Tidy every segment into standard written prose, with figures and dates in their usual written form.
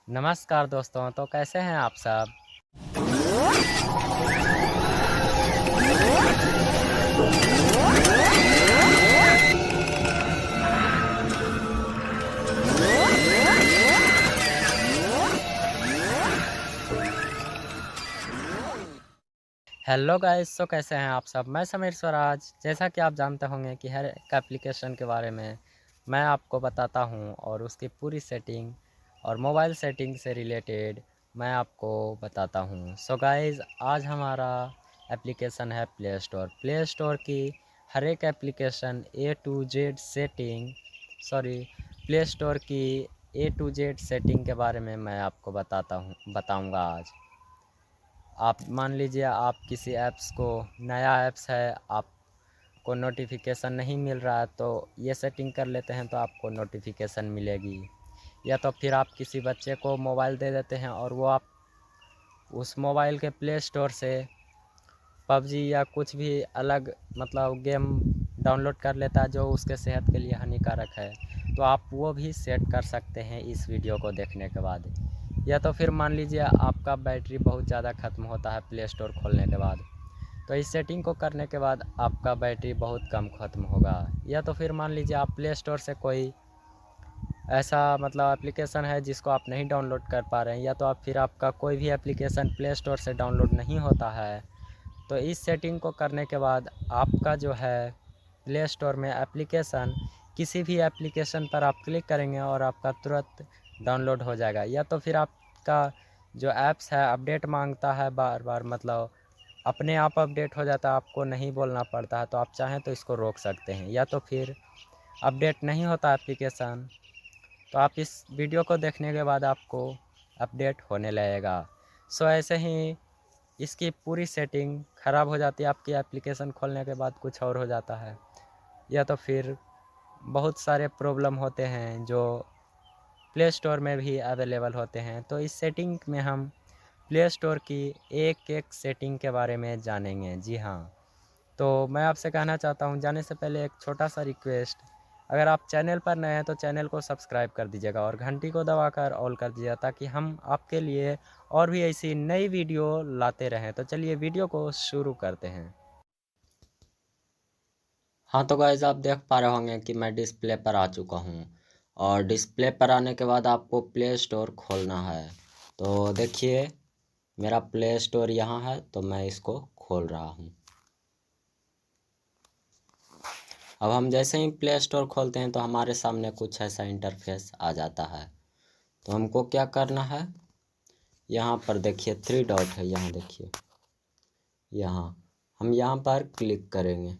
नमस्कार दोस्तों, तो कैसे हैं आप सब। हेलो गाइस, तो कैसे हैं आप सब। मैं समीर स्वराज। जैसा कि आप जानते होंगे कि हर एक एप्लीकेशन के बारे में मैं आपको बताता हूं और उसकी पूरी सेटिंग और मोबाइल सेटिंग से रिलेटेड मैं आपको बताता हूं। सो गाइस, आज हमारा एप्लीकेशन है प्ले स्टोर की हर एक application A to Z setting play store की ए टू जेड सेटिंग के बारे में मैं आपको बताऊंगा आज। आप मान लीजिए, आप किसी ऐप्स को, नया ऐप्स है, आपको नोटिफिकेशन नहीं मिल रहा है, तो ये सेटिंग कर लेते हैं तो आपको नोटिफिकेशन मिलेगी। या तो फिर आप किसी बच्चे को मोबाइल दे देते हैं और वो आप उस मोबाइल के प्ले स्टोर से पबजी या कुछ भी अलग गेम डाउनलोड कर लेता है जो उसके सेहत के लिए हानिकारक है। तो आप वो भी सेट कर सकते हैं इस वीडियो को देखने के बाद। या तो फिर मान लीजिए आपका बैटरी बहुत ज़्यादा ख़त्म होता है प्ले स्टोर खोलने के बाद, तो इस सेटिंग को करने के बाद आपका बैटरी बहुत कम ख़त्म होगा। या तो फिर मान लीजिए आप प्ले स्टोर से कोई ऐसा एप्लीकेशन है जिसको आप नहीं डाउनलोड कर पा रहे हैं, या तो आप फिर आपका कोई भी एप्लीकेशन प्ले स्टोर से डाउनलोड नहीं होता है, तो इस सेटिंग को करने के बाद आपका जो है प्ले स्टोर में एप्लीकेशन, किसी भी एप्लीकेशन पर आप क्लिक करेंगे और आपका तुरंत डाउनलोड हो जाएगा। या तो फिर आपका जो ऐप्स है अपडेट मांगता है बार बार, अपने आप अपडेट हो जाता है, आपको नहीं बोलना पड़ता है, तो आप चाहें तो इसको रोक सकते हैं। या तो फिर अपडेट नहीं होता एप्लीकेशन, तो आप इस वीडियो को देखने के बाद आपको अपडेट होने लगेगा। सो ऐसे ही इसकी पूरी सेटिंग ख़राब हो जाती है, आपकी एप्लीकेशन खोलने के बाद कुछ और हो जाता है। या तो फिर बहुत सारे प्रॉब्लम होते हैं जो प्ले स्टोर में भी अवेलेबल होते हैं। तो इस सेटिंग में हम प्ले स्टोर की एक एक सेटिंग के बारे में जानेंगे। जी हाँ, तो मैं आपसे कहना चाहता हूँ, जाने से पहले एक छोटा सा रिक्वेस्ट। अगर आप चैनल पर नए हैं तो चैनल को सब्सक्राइब कर दीजिएगा और घंटी को दबाकर ऑल कर दीजिएगा, ताकि हम आपके लिए और भी ऐसी नई वीडियो लाते रहें। तो चलिए वीडियो को शुरू करते हैं। हाँ तो गाइस, आप देख पा रहे होंगे कि मैं डिस्प्ले पर आ चुका हूँ, और डिस्प्ले पर आने के बाद आपको प्ले स्टोर खोलना है। तो देखिए, मेरा प्ले स्टोर यहाँ है, तो मैं इसको खोल रहा हूँ। अब हम जैसे ही प्ले स्टोर खोलते हैं तो हमारे सामने कुछ ऐसा इंटरफेस आ जाता है। तो हमको क्या करना है, यहाँ पर देखिए 3 डॉट है, यहाँ देखिए, यहाँ हम यहाँ पर क्लिक करेंगे।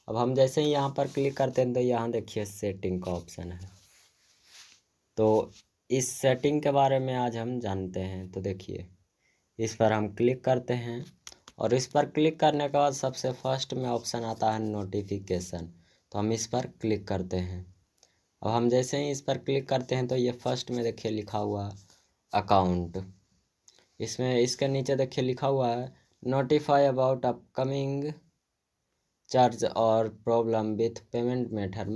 अब हम जैसे ही यहाँ पर क्लिक करते हैं तो यहाँ देखिए सेटिंग का ऑप्शन है। तो इस सेटिंग के बारे में आज हम जानते हैं। तो देखिए, इस पर हम क्लिक करते हैं, और इस पर क्लिक करने के बाद सबसे फर्स्ट में ऑप्शन आता है नोटिफिकेशन। तो हम इस पर क्लिक करते हैं। अब हम जैसे ही इस पर क्लिक करते हैं तो ये फर्स्ट में देखिए लिखा हुआ अकाउंट, इसमें इसके नीचे देखिए लिखा हुआ है नोटिफाई अबाउट अपकमिंग चार्ज और प्रॉब्लम विथ पेमेंट मेथड।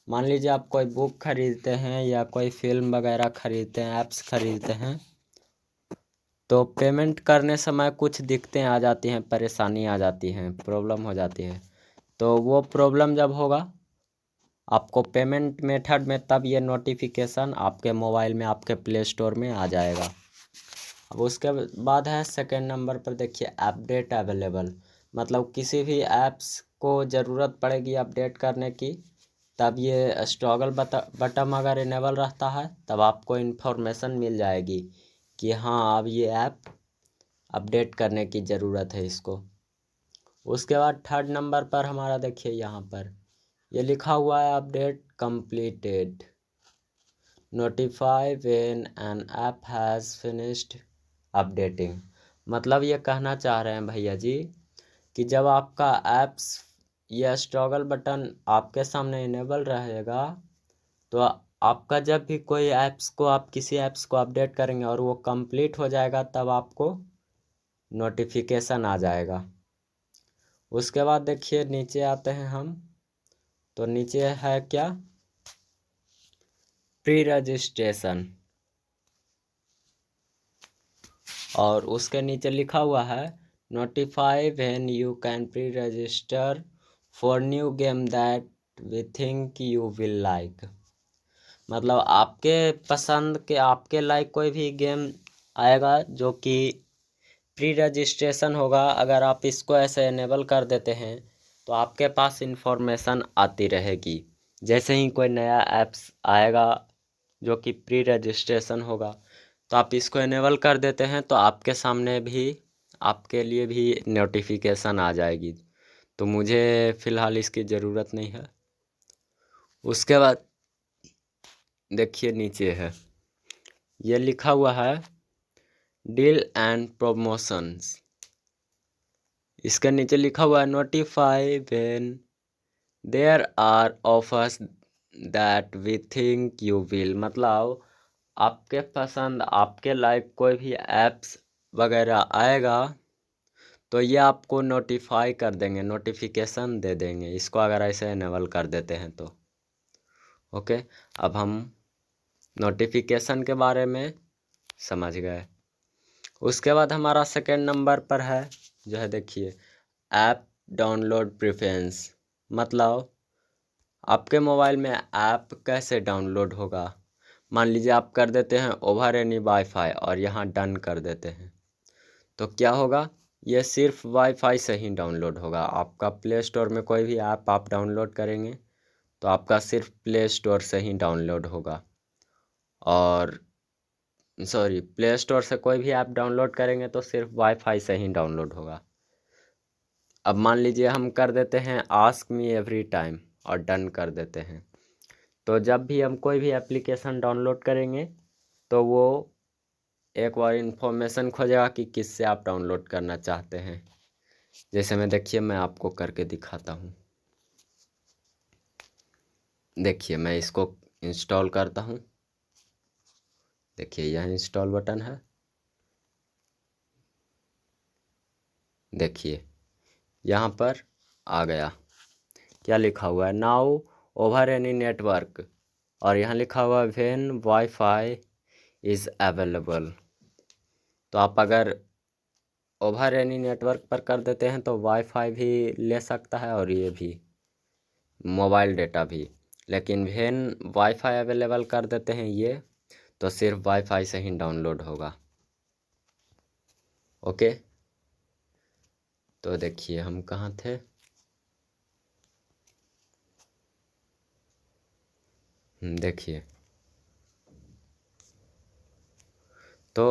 मान लीजिए आप कोई बुक खरीदते हैं या कोई फिल्म वगैरह खरीदते हैं, ऐप्स खरीदते हैं, तो पेमेंट करने समय कुछ दिक्कतें आ जाती हैं, परेशानी आ जाती हैं, प्रॉब्लम हो जाती है। तो वो प्रॉब्लम जब होगा आपको पेमेंट मेथड में, तब ये नोटिफिकेशन आपके मोबाइल में, आपके प्ले स्टोर में आ जाएगा। अब उसके बाद है सेकंड नंबर पर देखिए अपडेट अवेलेबल। किसी भी ऐप्स को ज़रूरत पड़ेगी अपडेट करने की, तब ये स्टॉगल बटन अगर इनेबल रहता है तब आपको इन्फॉर्मेशन मिल जाएगी कि हाँ, अब ये ऐप अपडेट करने की ज़रूरत है इसको। उसके बाद थर्ड नंबर पर हमारा देखिए, यहाँ पर ये लिखा हुआ है update completed, notify when an app has finished updating. ये कहना चाह रहे हैं भैया जी कि जब आपका ऐप्स या टॉगल बटन आपके सामने इनेबल रहेगा, तो आपका जब भी कोई ऐप्स को, आप किसी ऐप्स को अपडेट करेंगे और वो कंप्लीट हो जाएगा, तब आपको नोटिफिकेशन आ जाएगा। उसके बाद देखिए नीचे आते हैं हम, तो नीचे है क्या, प्री रजिस्ट्रेशन। और उसके नीचे लिखा हुआ है notify when you can pre register for new game that we think you will like. मतलब आपके पसंद के आपके लाइक कोई भी गेम आएगा जो कि प्री रजिस्ट्रेशन होगा। अगर आप इसको ऐसे इनेबल कर देते हैं तो आपके पास इंफॉर्मेशन आती रहेगी। जैसे ही कोई नया ऐप्स आएगा जो कि प्री रजिस्ट्रेशन होगा तो आप इसको इनेबल कर देते हैं तो आपके सामने भी आपके लिए भी नोटिफिकेशन आ जाएगी। तो मुझे फ़िलहाल इसकी ज़रूरत नहीं है। उसके बाद देखिए नीचे है ये लिखा हुआ है डील एंड प्रमोशंस। इसके नीचे लिखा हुआ है notify when there are offers that we think you will. मतलब आपके पसंद आपके लाइक कोई भी ऐप्स वगैरह आएगा तो ये आपको नोटिफाई कर देंगे, नोटिफिकेशन दे देंगे इसको अगर ऐसे इनेबल कर देते हैं तो। ओके, अब हम नोटिफिकेशन के बारे में समझ गए। उसके बाद हमारा सेकेंड नंबर पर है जो है देखिए ऐप डाउनलोड प्रेफरेंस। मतलब आपके मोबाइल में ऐप कैसे डाउनलोड होगा। मान लीजिए आप कर देते हैं ओवर एनी वाईफाई और यहाँ डन कर देते हैं तो क्या होगा, ये सिर्फ वाईफाई से ही डाउनलोड होगा। आपका प्ले स्टोर में कोई भी ऐप आप डाउनलोड करेंगे तो आपका सिर्फ प्ले स्टोर से ही डाउनलोड होगा। और सॉरी, प्ले स्टोर से कोई भी ऐप डाउनलोड करेंगे तो सिर्फ वाईफाई से ही डाउनलोड होगा। अब मान लीजिए हम कर देते हैं आस्क मी एवरी टाइम और डन कर देते हैं तो जब भी हम कोई भी एप्लीकेशन डाउनलोड करेंगे तो वो एक बार इन्फॉर्मेशन खोजेगा कि किससे आप डाउनलोड करना चाहते हैं। जैसे मैं देखिए मैं आपको करके दिखाता हूँ। देखिए मैं इसको इंस्टॉल करता हूँ। देखिए यह इंस्टॉल बटन है। देखिए यहाँ पर आ गया, क्या लिखा हुआ है नाउ ओवर एनी नेटवर्क और यहाँ लिखा हुआ है व्हेन वाईफाई इज़ अवेलेबल। तो आप अगर ओवर एनी नेटवर्क पर कर देते हैं तो वाईफाई भी ले सकता है और ये भी मोबाइल डेटा भी। लेकिन व्हेन वाईफाई अवेलेबल कर देते हैं ये तो सिर्फ वाईफाई से ही डाउनलोड होगा। ओके, तो देखिए हम कहाँ थे। देखिए तो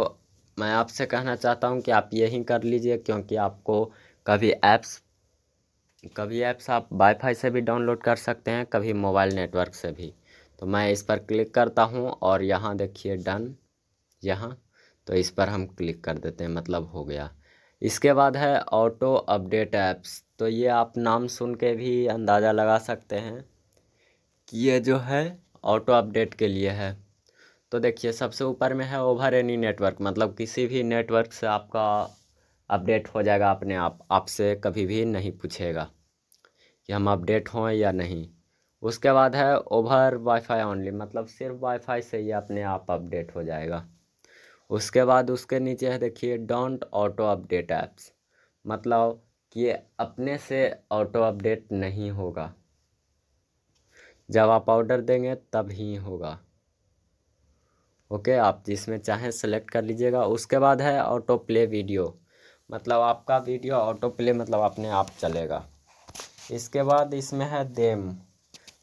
मैं आपसे कहना चाहता हूँ कि आप यही कर लीजिए क्योंकि आपको कभी ऐप्स आप वाईफाई से भी डाउनलोड कर सकते हैं, कभी मोबाइल नेटवर्क से भी। तो मैं इस पर क्लिक करता हूँ और यहाँ देखिए डन, यहाँ तो इस पर हम क्लिक कर देते हैं, मतलब हो गया। इसके बाद है ऑटो अपडेट ऐप्स। तो ये आप नाम सुन के भी अंदाज़ा लगा सकते हैं कि ये जो है ऑटो अपडेट के लिए है। तो देखिए सबसे ऊपर में है ओवर एनी नेटवर्क, मतलब किसी भी नेटवर्क से आपका अपडेट हो जाएगा अपने आप, आपसे कभी भी नहीं पूछेगा कि हम अपडेट हों या नहीं। उसके बाद है ओवर वाईफाई ओनली, मतलब सिर्फ वाईफाई से ही अपने आप अपडेट हो जाएगा। उसके बाद उसके नीचे है देखिए डोंट ऑटो अपडेट ऐप्स, मतलब कि ये अपने से ऑटो अपडेट नहीं होगा, जब आप ऑर्डर देंगे तब ही होगा। ओके, आप जिसमें चाहें सेलेक्ट कर लीजिएगा। उसके बाद है ऑटो प्ले वीडियो, मतलब आपका वीडियो ऑटो प्ले मतलब अपने आप चलेगा। इसके बाद इसमें है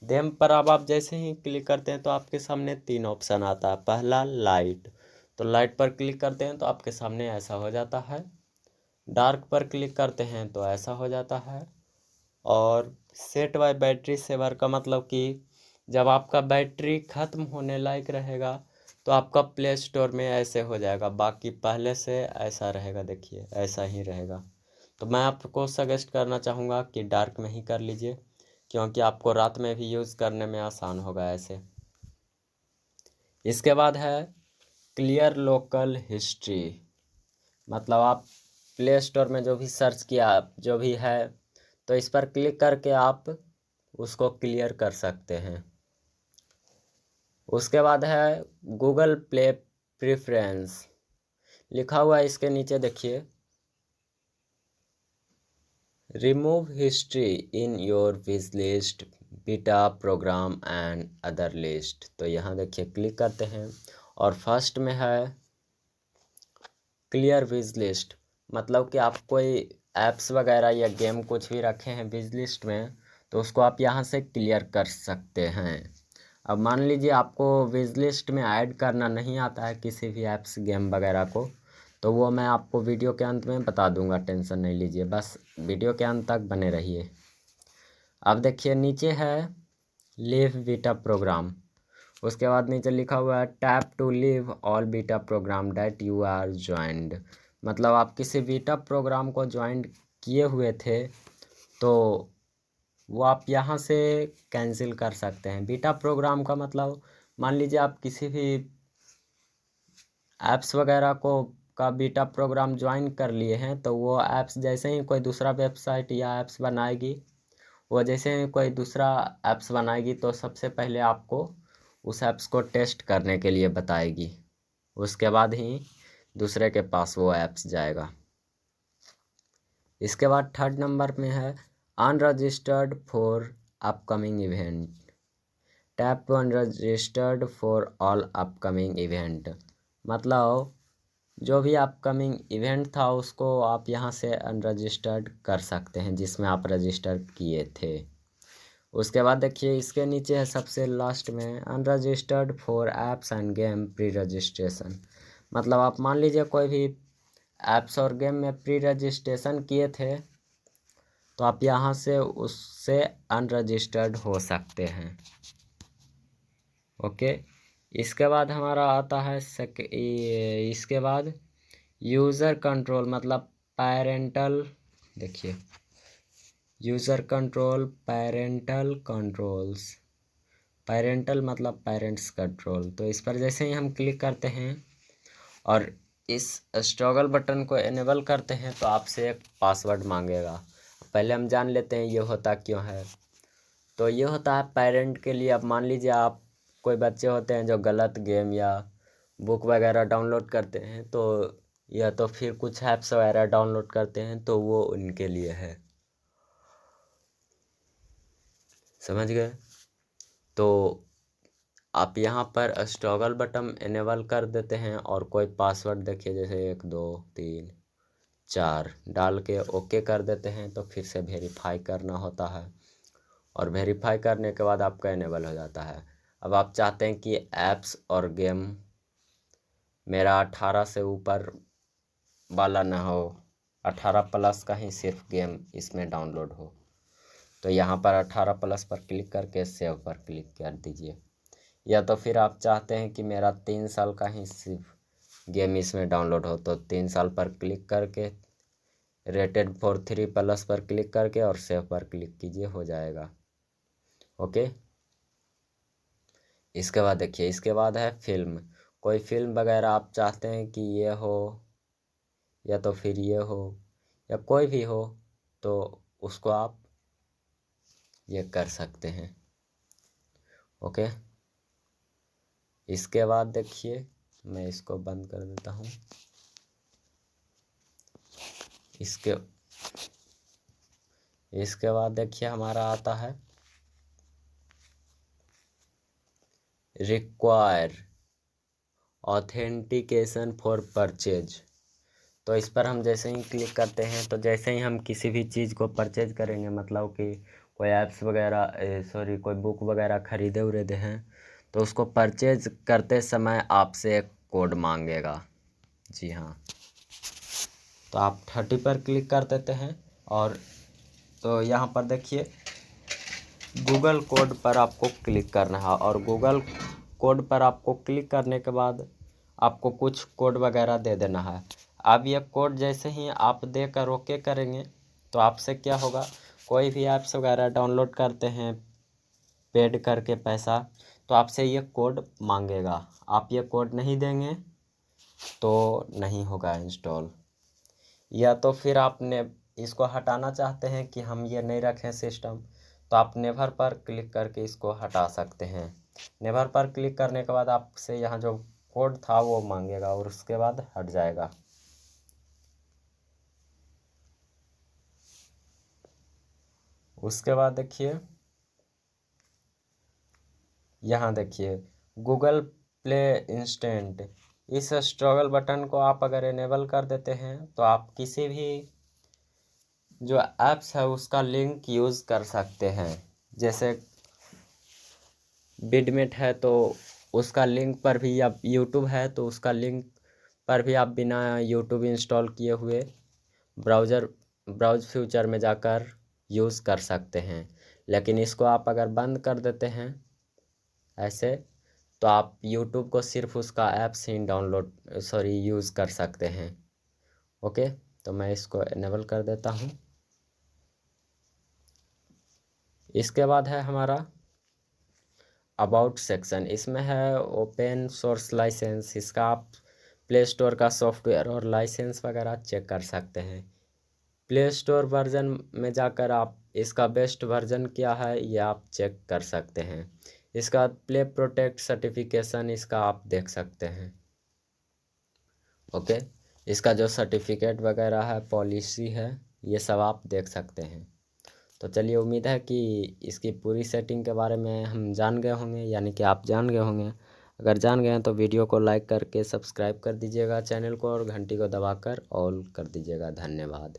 देम पर अब आप जैसे ही क्लिक करते हैं तो आपके सामने तीन ऑप्शन आता है। पहला लाइट, तो लाइट पर क्लिक करते हैं तो आपके सामने ऐसा हो जाता है। डार्क पर क्लिक करते हैं तो ऐसा हो जाता है। और सेट बाय बैटरी सेवर का मतलब कि जब आपका बैटरी ख़त्म होने लायक रहेगा तो आपका प्ले स्टोर में ऐसे हो जाएगा, बाकी पहले से ऐसा रहेगा। देखिए ऐसा ही रहेगा। तो मैं आपको सजेस्ट करना चाहूँगा कि डार्क में ही कर लीजिए क्योंकि आपको रात में भी यूज़ करने में आसान होगा ऐसे। इसके बाद है क्लियर लोकल हिस्ट्री, मतलब आप प्ले स्टोर में जो भी सर्च किया जो भी है तो इस पर क्लिक करके आप उसको क्लियर कर सकते हैं। उसके बाद है गूगल प्ले प्रेफरेंस, लिखा हुआ है इसके नीचे देखिए, remove history in your wish list, beta program and other list. तो यहाँ देखिए क्लिक करते हैं और फर्स्ट में है क्लियर विश लिस्ट, मतलब कि आप कोई ऐप्स वगैरह या गेम कुछ भी रखे हैं विश लिस्ट में तो उसको आप यहाँ से क्लियर कर सकते हैं। अब मान लीजिए आपको विश लिस्ट में ऐड करना नहीं आता है किसी भी ऐप्स गेम वगैरह को, तो वो मैं आपको वीडियो के अंत में बता दूंगा, टेंशन नहीं लीजिए, बस वीडियो के अंत तक बने रहिए। अब देखिए नीचे है लीव बीटा प्रोग्राम, उसके बाद नीचे लिखा हुआ है tap to leave all beta program that you are joined, मतलब आप किसी बीटा प्रोग्राम को ज्वाइन किए हुए थे तो वो आप यहाँ से कैंसिल कर सकते हैं। बीटा प्रोग्राम का मतलब मान लीजिए आप किसी भी ऐप्स वगैरह का बीटा प्रोग्राम ज्वाइन कर लिए हैं, तो वो ऐप्स जैसे ही कोई दूसरा वेबसाइट या ऐप्स बनाएगी, वो जैसे ही कोई दूसरा ऐप्स बनाएगी तो सबसे पहले आपको उस ऐप्स को टेस्ट करने के लिए बताएगी, उसके बाद ही दूसरे के पास वो ऐप्स जाएगा। इसके बाद थर्ड नंबर में है unregistered for upcoming event, tap to unregistered for all upcoming event, मतलब जो भी अपकमिंग इवेंट था उसको आप यहाँ से अनरजिस्टर्ड कर सकते हैं जिसमें आप रजिस्टर किए थे। उसके बाद देखिए इसके नीचे है सबसे लास्ट में unregistered for apps end game pre registration, मतलब आप मान लीजिए कोई भी ऐप्स और गेम में प्री रजिस्ट्रेशन किए थे तो आप यहाँ से उससे अनरजिस्टर्ड हो सकते हैं। ओके, इसके बाद हमारा आता है इसके बाद यूज़र कंट्रोल, मतलब पेरेंटल, देखिए user control parental controls, parental मतलब पेरेंट्स कंट्रोल। तो इस पर जैसे ही हम क्लिक करते हैं और इस टॉगल बटन को इनेबल करते हैं तो आपसे एक पासवर्ड मांगेगा। पहले हम जान लेते हैं ये होता क्यों है। तो ये होता है पेरेंट के लिए। अब मान लीजिए आप कोई बच्चे होते हैं जो गलत गेम या बुक वगैरह डाउनलोड करते हैं, तो या तो फिर कुछ ऐप्स वगैरह डाउनलोड करते हैं, तो वो उनके लिए है, समझ गए। तो आप यहाँ पर टॉगल बटन इनेबल कर देते हैं और कोई पासवर्ड देखिए जैसे 1 2 3 4 डाल के ओके कर देते हैं, तो फिर से वेरीफाई करना होता है और वेरीफाई करने के बाद आपका इनेबल हो जाता है। अब आप चाहते हैं कि ऐप्स और गेम मेरा 18 से ऊपर वाला ना हो, 18+ का ही सिर्फ गेम इसमें डाउनलोड हो, तो यहाँ पर 18+ पर क्लिक करके सेव पर क्लिक कर दीजिए। या तो फिर आप चाहते हैं कि मेरा 3 साल का ही सिर्फ गेम इसमें डाउनलोड हो, तो 3 साल पर क्लिक करके रेटेड फॉर 3+ पर क्लिक करके और सेव पर क्लिक कीजिए, हो जाएगा। ओके, इसके बाद देखिए इसके बाद है फिल्म, कोई फिल्म वगैरह आप चाहते हैं कि ये हो या तो फिर ये हो या कोई भी हो, तो उसको आप ये कर सकते हैं। ओके, इसके बाद देखिए मैं इसको बंद कर देता हूँ। इसके बाद देखिए हमारा आता है रिक्वायर ऑथेंटिकेशन फॉर परचेज। तो इस पर हम जैसे ही क्लिक करते हैं तो जैसे ही हम किसी भी चीज़ को परचेज करेंगे, मतलब कि कोई ऐप्स वगैरह कोई बुक वगैरह खरीदे उरीदे हैं, तो उसको परचेज करते समय आपसे एक कोड मांगेगा। जी हाँ, तो आप 30 पर क्लिक कर देते हैं और तो यहाँ पर देखिए गूगल कोड पर आपको क्लिक करना है और गूगल कोड पर आपको क्लिक करने के बाद आपको कुछ कोड वगैरह दे देना है। अब ये कोड जैसे ही आप देकर ओके करेंगे तो आपसे क्या होगा, कोई भी ऐप्स वगैरह डाउनलोड करते हैं पेड करके पैसा, तो आपसे ये कोड मांगेगा। आप ये कोड नहीं देंगे तो नहीं होगा इंस्टॉल। या तो फिर आपने इसको हटाना चाहते हैं कि हम ये नहीं रखें सिस्टम, तो आप नेवर पर क्लिक करके इसको हटा सकते हैं। नेवर पर क्लिक करने के बाद आपसे यहाँ जो कोड था वो मांगेगा और उसके बाद हट जाएगा। उसके बाद देखिए यहाँ देखिए गूगल प्ले इंस्टेंट, इस स्ट्रगल बटन को आप अगर इनेबल कर देते हैं तो आप किसी भी जो ऐप्स है उसका लिंक यूज़ कर सकते हैं। जैसे बिडमेट है तो उसका लिंक पर भी, अब यूट्यूब है तो उसका लिंक पर भी आप बिना यूट्यूब इंस्टॉल किए हुए ब्राउज़ फ्यूचर में जाकर यूज़ कर सकते हैं। लेकिन इसको आप अगर बंद कर देते हैं ऐसे, तो आप यूट्यूब को सिर्फ उसका ऐप्स ही यूज़ कर सकते हैं। ओके, तो मैं इसको इनेबल कर देता हूँ। इसके बाद है हमारा अबाउट सेक्शन, इसमें है ओपन सोर्स लाइसेंस। इसका आप प्ले स्टोर का सॉफ्टवेयर और लाइसेंस वगैरह चेक कर सकते हैं। प्ले स्टोर वर्जन में जाकर आप इसका बेस्ट वर्जन क्या है ये आप चेक कर सकते हैं। इसका प्ले प्रोटेक्ट सर्टिफिकेशन इसका आप देख सकते हैं। ओके, इसका जो सर्टिफिकेट वगैरह है, पॉलिसी है, ये सब आप देख सकते हैं। तो चलिए, उम्मीद है कि इसकी पूरी सेटिंग के बारे में हम जान गए होंगे, यानी कि आप जान गए होंगे। अगर जान गए हैं तो वीडियो को लाइक करके सब्सक्राइब कर दीजिएगा चैनल को और घंटी को दबाकर ऑल कर दीजिएगा। धन्यवाद।